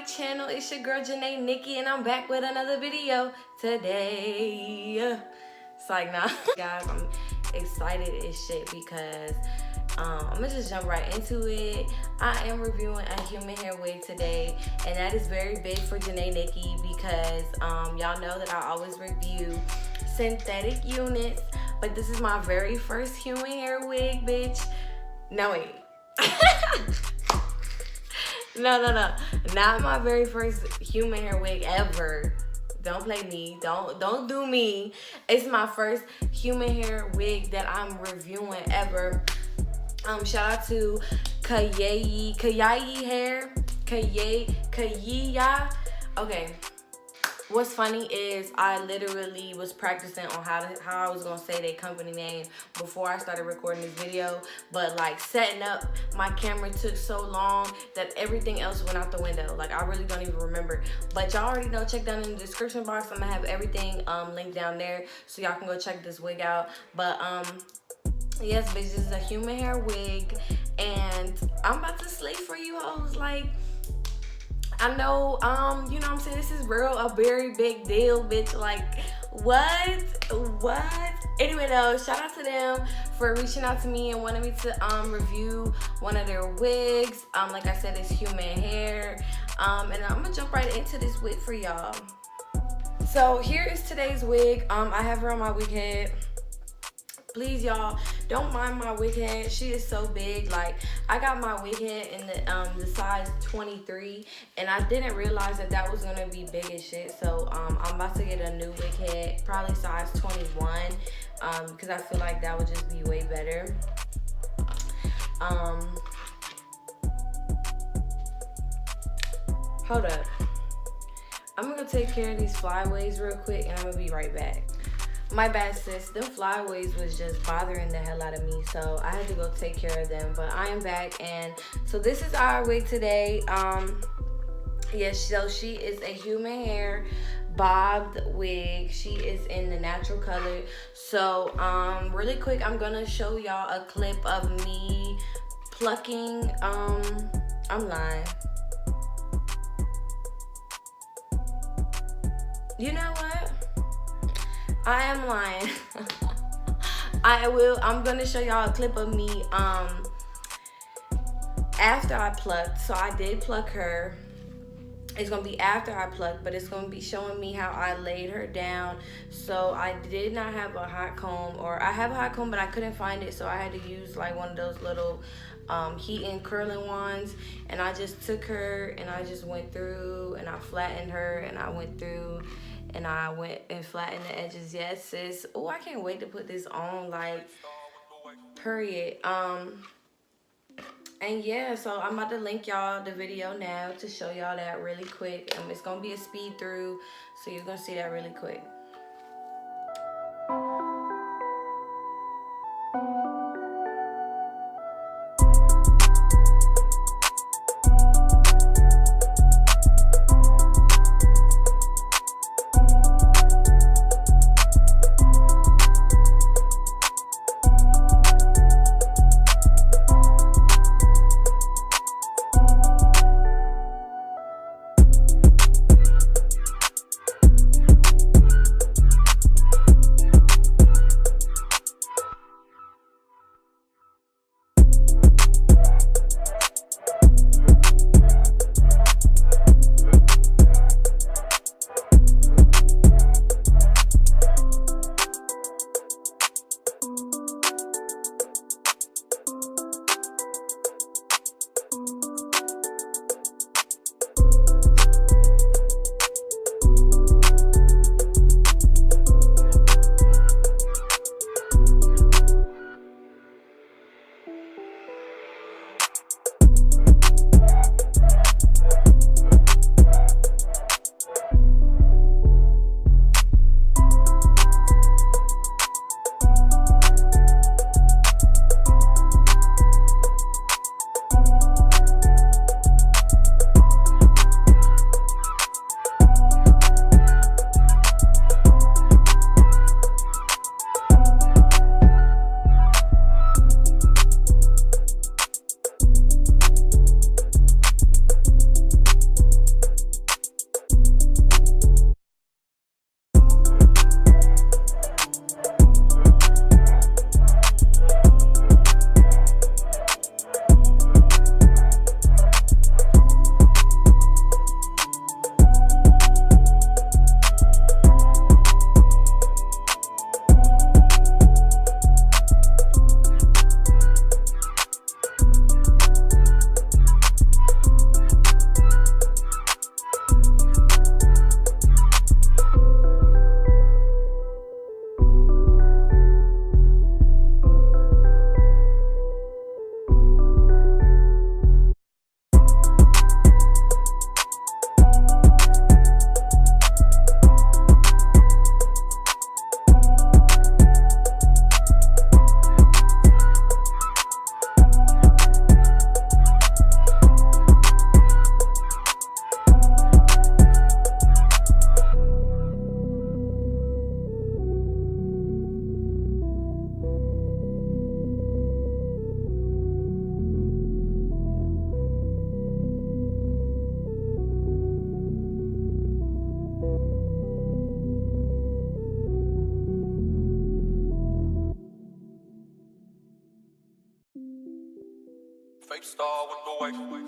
channel. It's your girl Janay, Nikki, and I'm back with another video today. It's like, nah. Guys, I'm excited as shit because I'm gonna just jump right into it. I am reviewing a human hair wig today, and that is very big for Janay Nikki because y'all know that I always review synthetic units, but this is my very first human hair wig, bitch. No, wait. No. Not my very first human hair wig ever. Don't play me. Don't do me. It's my first human hair wig that I'm reviewing ever. Shout out to Khayiyyah Hair. Khayiyyah. Okay. What's funny is I literally was practicing on how I was gonna say their company name before I started recording this video, but like setting up my camera took so long that everything else went out the window. Like I really don't even remember. But y'all already know, check down in the description box. I'm gonna have everything linked down there so y'all can go check this wig out. But yes, bitch, this is a human hair wig, and I'm about to slay for you hoes. Like, I know, you know what I'm saying? This is a very big deal, bitch. Like, what? Anyway, though, shout out to them for reaching out to me and wanting me to review one of their wigs. Like I said, it's human hair. And I'm gonna jump right into this wig for y'all. So here is today's wig. I have her on my wig head. Please, y'all, don't mind my wig head. She is so big. Like, I got my wig head in the size 23, and I didn't realize that was gonna be big as shit. So I'm about to get a new wig head, probably size 21, because I feel like that would just be way better. Hold up. I'm gonna take care of these flyaways real quick, and I'm gonna be right back. My bad, sis. Them flyaways was just bothering the hell out of me, so I had to go take care of them. But I am back, and so this is our wig today. Yes, so she is a human hair bobbed wig. She is in the natural color. So really quick, I'm gonna show y'all a clip of me plucking. I'm lying. You know what? I am lying. I'm gonna show y'all a clip of me after I plucked. So I did pluck her. It's gonna be after I plucked, but it's gonna be showing me how I laid her down. So I did not have a hot comb, or I have a hot comb, but I couldn't find it, so I had to use like one of those little heating curling ones. And I just took her and I just went through and I flattened her, and I went through and I went and flattened the edges. Yes, sis. Oh, I can't wait to put this on, like, period. And yeah, so I'm about to link y'all the video now to show y'all that really quick. It's gonna be a speed through, so you're gonna see that really quick. superstar with the wave.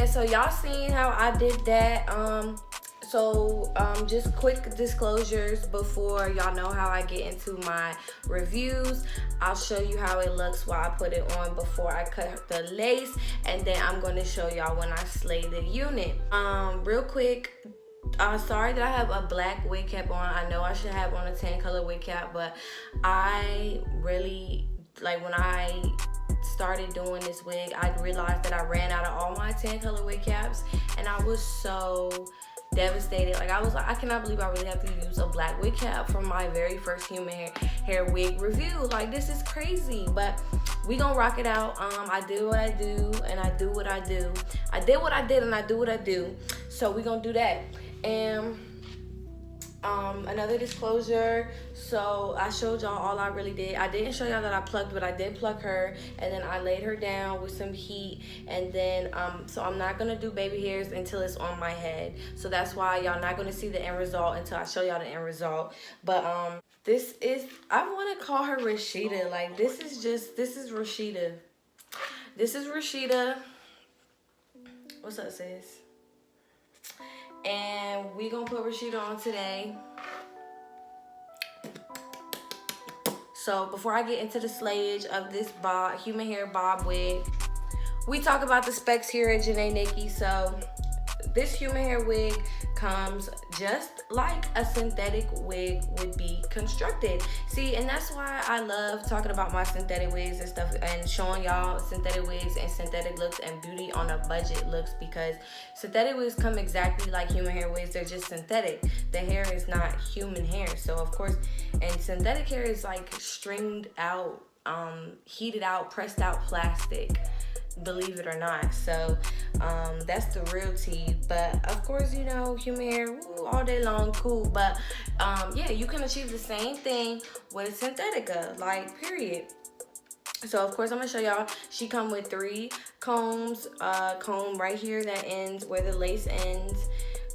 So y'all seen how I did that. Just quick disclosures before y'all know how I get into my reviews. I'll show you how it looks while I put it on before I cut the lace, and then I'm going to show y'all when I slay the unit. Real quick, sorry that I have a black wig cap on. I know I should have on a tan color wig cap, but I really, like, when I started doing this wig, I realized that I ran out of all my tan color wig caps, and I was so devastated. Like, I was like, I cannot believe I really have to use a black wig cap for my very first human hair wig review. Like, this is crazy, but we gonna rock it out. I do what I do, and I do what I do. I did what I did, and I do what I do. So we gonna do that. And another disclosure, so I showed y'all all I really did. I didn't show y'all that I plucked, but I did pluck her, and then I laid her down with some heat, and then so I'm not gonna do baby hairs until it's on my head. So that's why y'all not gonna see the end result until I show y'all the end result. But this is, I want to call her Rashida. Like, this is Rashida. This is Rashida. What's up, sis? And we gonna put Rashida on today. So before I get into the slayage of this human hair bob wig, we talk about the specs here at Janay Nikki. So this human hair wig comes just like a synthetic wig would be constructed. See, and that's why I love talking about my synthetic wigs and stuff, and showing y'all synthetic wigs and synthetic looks and beauty on a budget looks, because synthetic wigs come exactly like human hair wigs. They're just synthetic. The hair is not human hair. So of course, and synthetic hair is like stringed out, heated out, pressed out plastic, believe it or not. So that's the real tea. But of course, you know, human hair, woo, all day long, cool. But yeah, you can achieve the same thing with synthetica, like, period. So of course, I'm gonna show y'all. She come with 3 combs, comb right here that ends where the lace ends,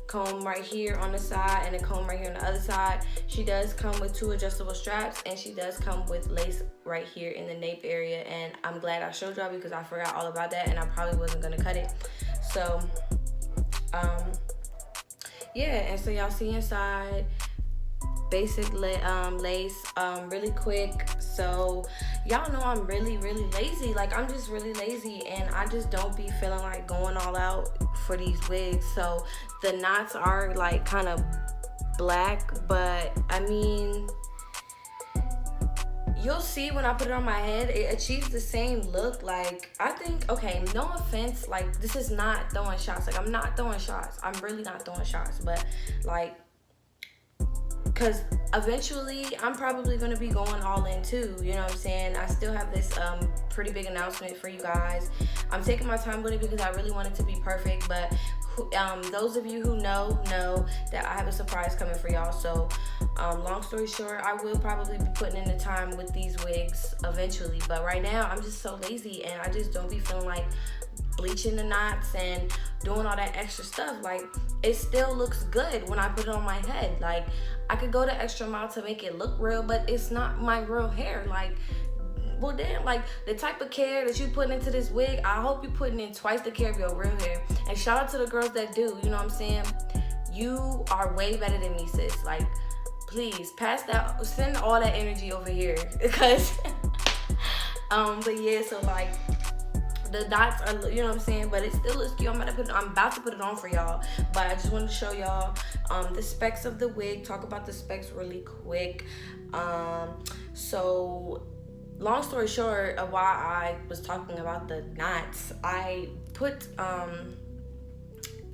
comb right here on the side, and a comb right here on the other side. She does come with 2 adjustable straps, and she does come with lace right here in the nape area. And I'm glad I showed y'all, because I forgot all about that, and I probably wasn't gonna cut it. So yeah, and so y'all see inside, basic lace, really quick. So y'all know I'm really lazy. Like, I'm just really lazy, and I just don't be feeling like going all out for these wigs. So the knots are like kind of black, but I mean, you'll see when I put it on my head, it achieves the same look. Like, I think, okay, no offense, like, this is not throwing shots. Like, I'm not throwing shots. I'm really not throwing shots. But, like, because eventually I'm probably going to be going all in too. You know what I'm saying? I still have this pretty big announcement for you guys. I'm taking my time with it because I really want it to be perfect. But those of you who know that I have a surprise coming for y'all. So long story short, I will probably be putting in the time with these wigs eventually. But right now I'm just so lazy, and I just don't be feeling like bleaching the knots and doing all that extra stuff. Like, it still looks good when I put it on my head. Like, I could go the extra mile to make it look real, but it's not my real hair. Like, well, damn, like, the type of care that you put into this wig, I hope you putting in twice the care of your real hair. And shout out to the girls that do, you know what I'm saying? You are way better than me, sis. Like, please, pass that, send all that energy over here. Because, but yeah, so, like, the dots are, you know what I'm saying? But it still looks cute. I'm about to put it on for y'all. But I just wanted to show y'all the specs of the wig. Talk about the specs really quick. So, long story short of why I was talking about the knots, I put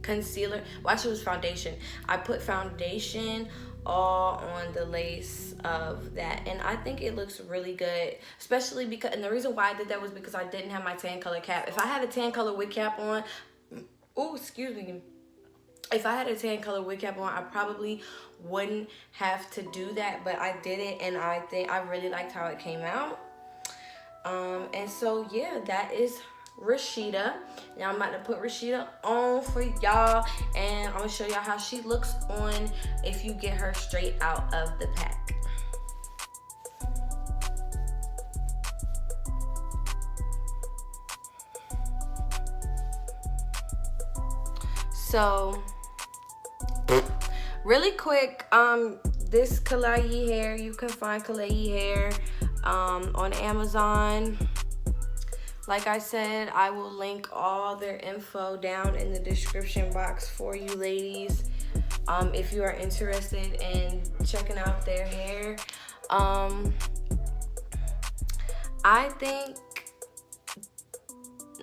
concealer, well, actually it was foundation. I put foundation all on the lace of that, and I think it looks really good, especially because, and the reason why I did that was because I didn't have my tan color cap. If I had a tan color wig cap on, oh, excuse me, if I had a tan color wig cap on, I probably wouldn't have to do that, but I did it, and I think I really liked how it came out. And so yeah, that is Rashida. Now I'm about to put Rashida on for y'all, and I'm gonna show y'all how she looks on if you get her straight out of the pack. So really quick, this Khayiyyah Hair, you can find Khayiyyah Hair on Amazon. Like I said, I will link all their info down in the description box for you ladies, if you are interested in checking out their hair. I think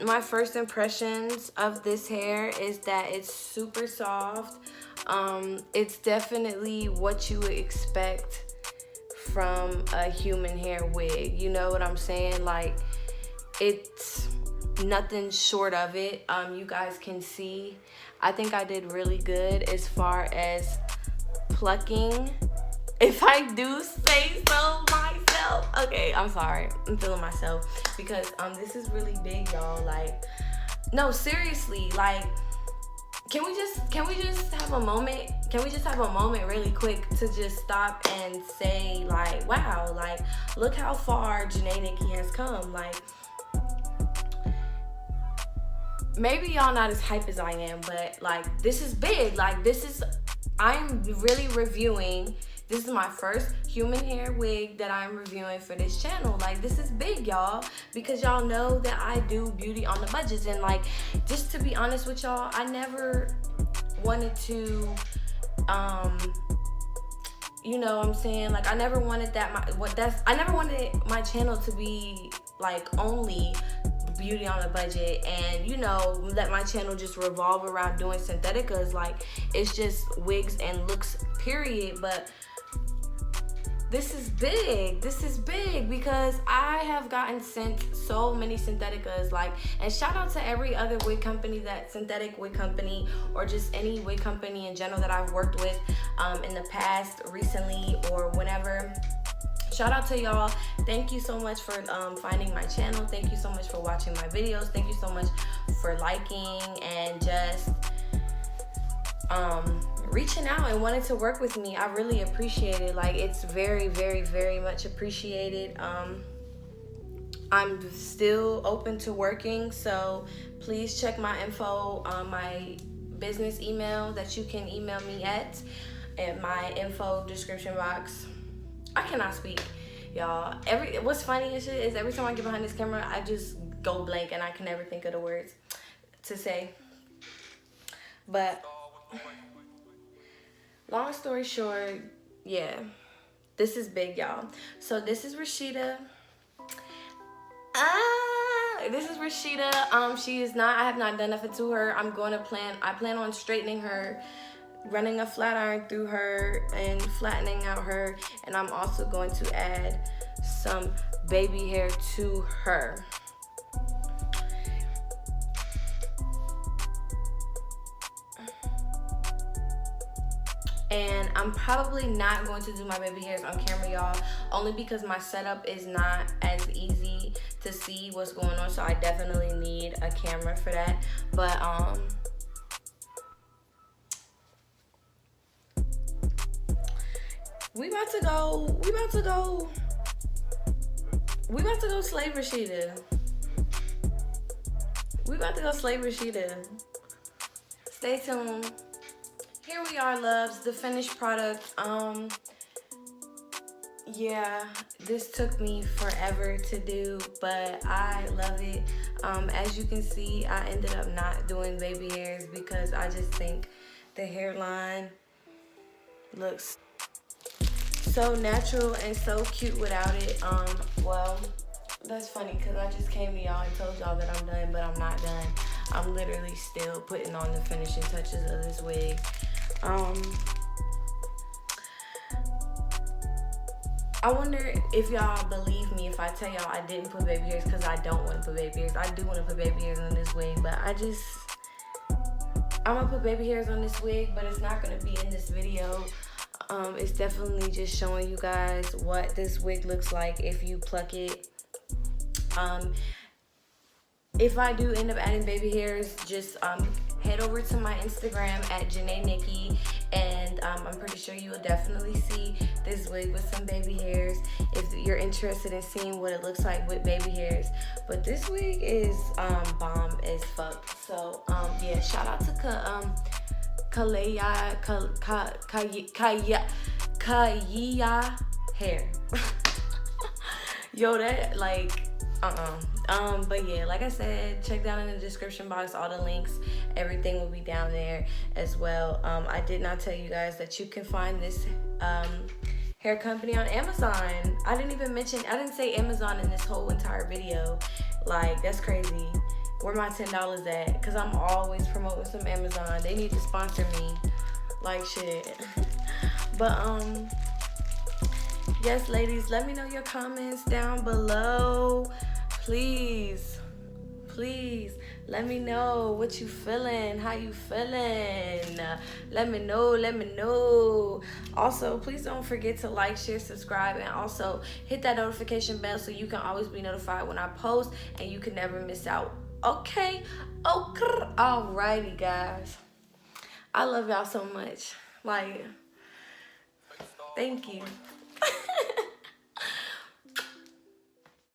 my first impressions of this hair is that it's super soft. It's definitely what you would expect from a human hair wig. You know what I'm saying? Like, it's nothing short of it. You guys can see, I think I did really good as far as plucking, if I do say so myself. Okay, I'm sorry, I'm feeling myself because this is really big, y'all. Like, no, seriously, like, can we just have a moment? Can we just have a moment really quick to just stop and say, like, wow, like, look how far Janay Nikki has come. Like, maybe y'all not as hype as I am, but like, this is big. Like, I'm really reviewing. This is my first human hair wig that I'm reviewing for this channel. Like, this is big, y'all, because y'all know that I do beauty on the budgets. And like, just to be honest with y'all, I never wanted to, you know what I'm saying? Like, I never wanted I never wanted my channel to be like only beauty on a budget, and you know, let my channel just revolve around doing syntheticas. Like, it's just wigs and looks, period. But this is big because I have gotten sent so many syntheticas. Like, and shout out to every other wig company, that synthetic wig company, or just any wig company in general that I've worked with in the past, recently, or whenever. Shout out to y'all. Thank you so much for finding my channel. Thank you so much for watching my videos. Thank you so much for liking and just reaching out and wanting to work with me. I really appreciate it. Like, it's very, very, very much appreciated. I'm still open to working, so please check my info on my business email that you can email me at my info description box. I cannot speak, y'all. What's funny and shit is every time I get behind this camera, I just go blank and I can never think of the words to say. But long story short, yeah, this is big, y'all. So this is Rashida. This is Rashida. She is not, I have not done nothing to her. I plan on straightening her, running a flat iron through her and flattening out her. And I'm also going to add some baby hair to her. And I'm probably not going to do my baby hairs on camera, y'all, only because my setup is not as easy to see what's going on, so I definitely need a camera for that. But we about to go slave Rashida. We about to go slave Rashida. Stay tuned. Here we are, loves, the finished product. Yeah, this took me forever to do, but I love it. As you can see, I ended up not doing baby hairs because I just think the hairline looks so natural and so cute without it. Well, that's funny because I just came to y'all and told y'all that I'm done, but I'm not done. I'm literally still putting on the finishing touches of this wig. I wonder if y'all believe me if I tell y'all I didn't put baby hairs because I don't want to put baby hairs. I do want to put baby hairs on this wig, but I'm gonna put baby hairs on this wig, but it's not gonna be in this video. It's definitely just showing you guys what this wig looks like if you pluck it. If I do end up adding baby hairs, just head over to my Instagram at Janay Nikki, and I'm pretty sure you will definitely see this wig with some baby hairs if you're interested in seeing what it looks like with baby hairs. But this wig is bomb as fuck. So yeah, shout out to Khayiyyah Hair. Yo, that like but yeah, like I said, check down in the description box all the links. Everything will be down there as well. I did not tell you guys that you can find this hair company on Amazon. I didn't say Amazon in this whole entire video. Like, that's crazy. Where my $10 at? Because I'm always promoting some Amazon. They need to sponsor me. Like, shit. But yes, ladies, let me know your comments down below. Please let me know what you feeling, how you feeling. Let me know. Also, please don't forget to like, share, subscribe, and also hit that notification bell so you can always be notified when I post and you can never miss out. Okay, alrighty, guys, I love y'all so much. Like, thank you.